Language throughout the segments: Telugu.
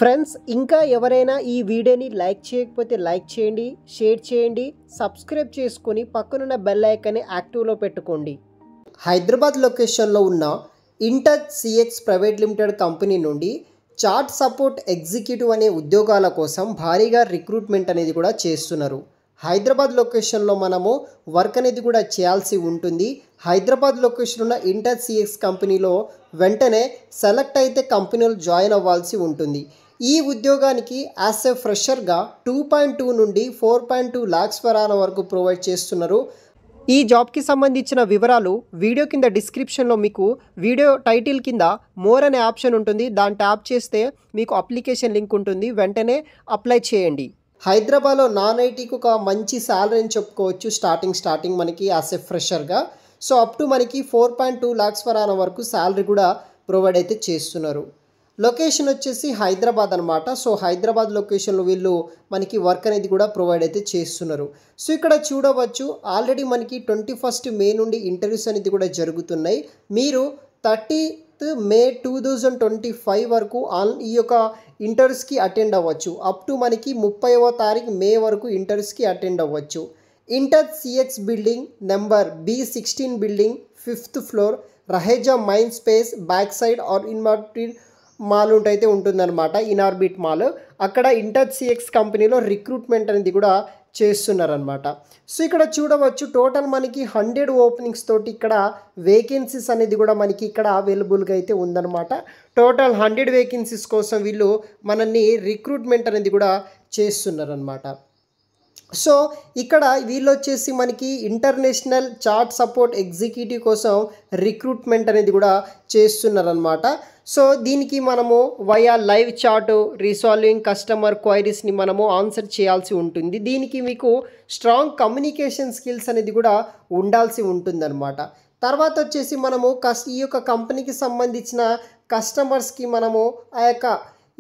ఫ్రెండ్స్ ఇంకా ఎవరైనా ఈ వీడియోని లైక్ చేయకపోతే లైక్ చేయండి, షేర్ చేయండి, సబ్స్క్రైబ్ చేసుకొని పక్కనున్న బెల్ ఐకాన్ని యాక్టివ్లో పెట్టుకోండి. హైదరాబాద్ లొకేషన్లో ఉన్న InTouch CX private limited company నుండి చాట్ సపోర్ట్ ఎగ్జిక్యూటివ్ అనే ఉద్యోగాల కోసం భారీగా రిక్రూట్మెంట్ అనేది కూడా చేస్తున్నారు. హైదరాబాద్ లొకేషన్లో మనము వర్క్ అనేది కూడా చేయాల్సి ఉంటుంది. హైదరాబాద్ లొకేషన్ ఉన్న ఇంటచ్ సిఎక్స్ కంపెనీలో వెంటనే సెలెక్ట్ అయితే కంపెనీలో జాయిన్ అవ్వాల్సి ఉంటుంది. ఈ ఉద్యోగానికి యాజ్ ఎ ఫ్రెషర్గా 2.2 నుండి 4.2 lakhs per annum వరకు ప్రొవైడ్ చేస్తున్నారు. ఈ జాబ్కి సంబంధించిన వివరాలు వీడియో కింద డిస్క్రిప్షన్లో మీకు వీడియో టైటిల్ కింద మోర్ అనే ఆప్షన్ ఉంటుంది. దాన్ని ట్యాప్ చేస్తే మీకు అప్లికేషన్ లింక్ ఉంటుంది. వెంటనే అప్లై చేయండి. హైదరాబాద్లో నాన్ ఐటీకి ఒక మంచి శాలరీ అని చెప్పుకోవచ్చు. స్టార్టింగ్ మనకి యాజ్ ఎ ఫ్రెషర్గా అప్ టు మనకి 4.2 lakhs per annum వరకు శాలరీ కూడా ప్రొవైడ్ అయితే చేస్తున్నారు. లొకేషన్ వచ్చేసి హైదరాబాద్ అనమాట. హైదరాబాద్ లొకేషన్లో వీళ్ళు మనకి వర్క్ అనేది కూడా ప్రొవైడ్ అయితే చేస్తున్నారు. ఇక్కడ చూడవచ్చు ఆల్రెడీ మనకి 21st May నుండి ఇంటర్వ్యూస్ అనేది కూడా జరుగుతున్నాయి. మీరు 30th May 2025 వరకు ఈ యొక్క ఇంటర్వ్యూస్కి అటెండ్ అవ్వచ్చు. అప్ టు మనకి 30వ May వరకు ఇంటర్వ్యూస్కి అటెండ్ అవ్వచ్చు. Intouch CX building number B16 building 5th floor Raheja Mindspace back side or Inorbit mall అయితే ఉంటుందన్నమాట. ఇన్ఆర్బిట్ మాల్ అక్కడ ఇంటచ్ సిఎక్స్ కంపెనీలో రిక్రూట్మెంట్ అనేది కూడా చేస్తున్నారనమాట. ఇక్కడ చూడవచ్చు టోటల్ మనకి 100 ఓపెనింగ్స్ తోటి ఇక్కడ వేకెన్సీస్ అనేది కూడా మనకి ఇక్కడ అవైలబుల్గా అయితే ఉందన్నమాట. టోటల్ 100 వేకెన్సీస్ కోసం వీళ్ళు మనల్ని రిక్రూట్మెంట్ అనేది కూడా చేస్తున్నారనమాట. ఇక్కడ వీళ్ళు వచ్చేసి మనకి ఇంటర్నేషనల్ చాట్ సపోర్ట్ ఎగ్జిక్యూటివ్ కోసం రిక్రూట్మెంట్ అనేది కూడా చేస్తున్నారనమాట. దీనికి మనము via live chat resolving customer క్వైరీస్ని మనము ఆన్సర్ చేయాల్సి ఉంటుంది. దీనికి మీకు స్ట్రాంగ్ కమ్యూనికేషన్ స్కిల్స్ అనేది కూడా ఉండాల్సి ఉంటుందన్నమాట. తర్వాత వచ్చేసి మనము ఈ యొక్క కంపెనీకి సంబంధించిన కస్టమర్స్కి మనము ఆ యొక్క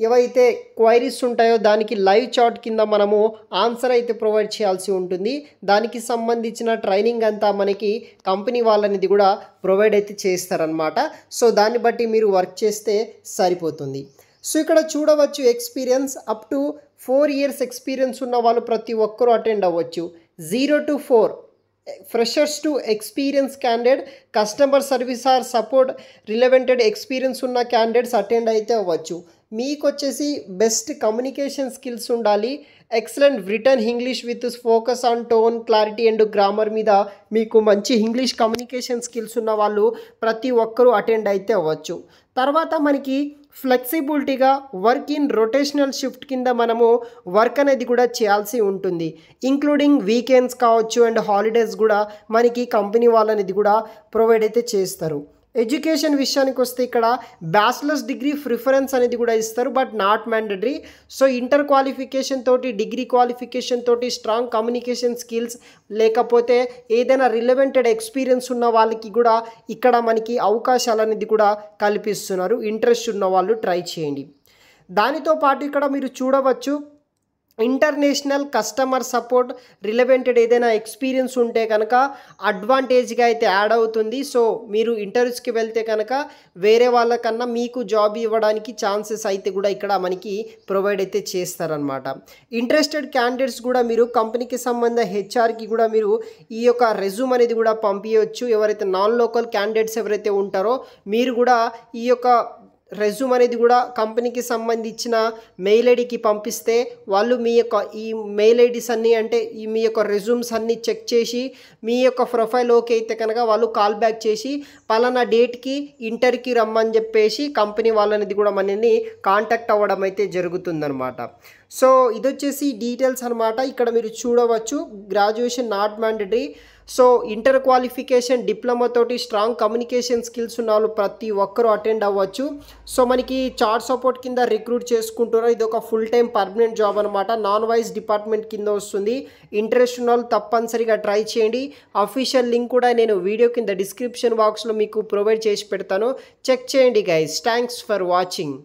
ఏవైతే క్వైరీస్ ఉంటాయో దానికి లైవ్ చాట్ కింద మనము ఆన్సర్ అయితే ప్రొవైడ్ చేయాల్సి ఉంటుంది. దానికి సంబంధించిన ట్రైనింగ్ అంతా మనకి కంపెనీ వాళ్ళనేది కూడా ప్రొవైడ్ అయితే చేస్తారనమాట. దాన్ని బట్టి మీరు వర్క్ చేస్తే సరిపోతుంది. ఇక్కడ చూడవచ్చు experience up to 4 years experience ఉన్న వాళ్ళు ప్రతి ఒక్కరూ అటెండ్ అవ్వచ్చు. 0 to 4 freshers to experience candidate customer service or support relevant experience ఉన్న క్యాండిడేట్స్ అటెండ్ అయితే అవ్వచ్చు. మీకు వచ్చేసి బెస్ట్ కమ్యూనికేషన్ స్కిల్స్ ఉండాలి. Excellent written English with focus on tone clarity and grammar మీద మీకు మంచి ఇంగ్లీష్ కమ్యూనికేషన్ స్కిల్స్ ఉన్న వాళ్ళు ప్రతి ఒక్కరూ అటెండ్ అయితే అవ్వచ్చు. తర్వాత మనకి ఫ్లెక్సిబిలిటీగా వర్క్ ఇన్ రొటేషనల్ షిఫ్ట్ కింద మనము వర్క్ అనేది కూడా చేయాల్సి ఉంటుంది. ఇంక్లూడింగ్ వీకెండ్స్ కావచ్చు అండ్ హాలిడేస్ కూడా మనకి కంపెనీ వాళ్ళు అనేది కూడా ప్రొవైడ్ అయితే చేస్తారు. ఎడ్యుకేషన్ విషయానికి వస్తే ఇక్కడ బ్యాచిలర్స్ డిగ్రీ ప్రిఫరెన్స్ అనేది కూడా ఇస్తారు, but not mandatory. Inter qualification తోటి డిగ్రీ క్వాలిఫికేషన్ తోటి స్ట్రాంగ్ కమ్యూనికేషన్ స్కిల్స్ లేకపోతే ఏదైనా రిలవెంటెడ్ ఎక్స్పీరియన్స్ ఉన్న వాళ్ళకి కూడా ఇక్కడ మనకి అవకాశాలు అనేది కూడా కల్పిస్తున్నారు. ఇంట్రెస్ట్ ఉన్న వాళ్ళు ట్రై చేయండి. దానితో పాటు ఇక్కడ మీరు చూడవచ్చు ఇంటర్నేషనల్ కస్టమర్ సపోర్ట్ రిలవెంటెడ్ ఏదైనా ఎక్స్పీరియన్స్ ఉంటే కనుక అడ్వాంటేజ్గా అయితే యాడ్ అవుతుంది. మీరు ఇంటర్వ్యూస్కి వెళ్తే కనుక వేరే వాళ్ళకన్నా మీకు జాబ్ ఇవ్వడానికి ఛాన్సెస్ అయితే కూడా ఇక్కడ మనకి ప్రొవైడ్ అయితే చేస్తారనమాట. ఇంట్రెస్టెడ్ క్యాండిడేట్స్ కూడా మీరు కంపెనీకి సంబంధ హెచ్ఆర్కి కూడా మీరు ఈ యొక్క రెజ్యూమ్ అనేది కూడా పంపించవచ్చు. ఎవరైతే నాన్ లోకల్ క్యాండిడేట్స్ ఎవరైతే ఉంటారో మీరు కూడా ఈ యొక్క రెజ్యూమ్ అనేది కూడా కంపెనీకి సంబంధించిన మెయిల్ ఐడికి పంపిస్తే వాళ్ళు మీ యొక్క ఈ మెయిల్ ఐడీస్ అన్నీ అంటే మీ యొక్క రెజ్యూమ్స్ అన్నీ చెక్ చేసి మీ యొక్క ప్రొఫైల్ ఓకే అయితే కనుక వాళ్ళు కాల్ బ్యాక్ చేసి పలానా డేట్కి ఇంటర్వ్యూకి రమ్మని చెప్పేసి కంపెనీ వాళ్ళనేది కూడా మనల్ని కాంటాక్ట్ అవ్వడం అయితే జరుగుతుందన్నమాట. ఇది వచ్చేసి డీటెయిల్స్ అనమాట. ఇక్కడ మీరు చూడవచ్చు graduation not mandatory. Inter qualification diploma తోటి స్ట్రాంగ్ కమ్యూనికేషన్ స్కిల్స్ ఉన్న వాళ్ళు ప్రతి ఒక్కరూ అటెండ్ అవ్వచ్చు. మనకి చాట్ సపోర్ట్ కింద రిక్రూట్ చేసుకుంటున్నారు. ఇది ఒక ఫుల్ టైం పర్మనెంట్ జాబ్ అనమాట. నాన్ వైస్ డిపార్ట్మెంట్ కింద వస్తుంది. ఇంట్రెస్ట్ ఉన్న వాళ్ళు తప్పనిసరిగా ట్రై చేయండి. అఫీషియల్ లింక్ కూడా నేను వీడియో కింద డిస్క్రిప్షన్ బాక్స్లో మీకు ప్రొవైడ్ చేసి పెడతాను. చెక్ చేయండి గైస్. Thanks for watching.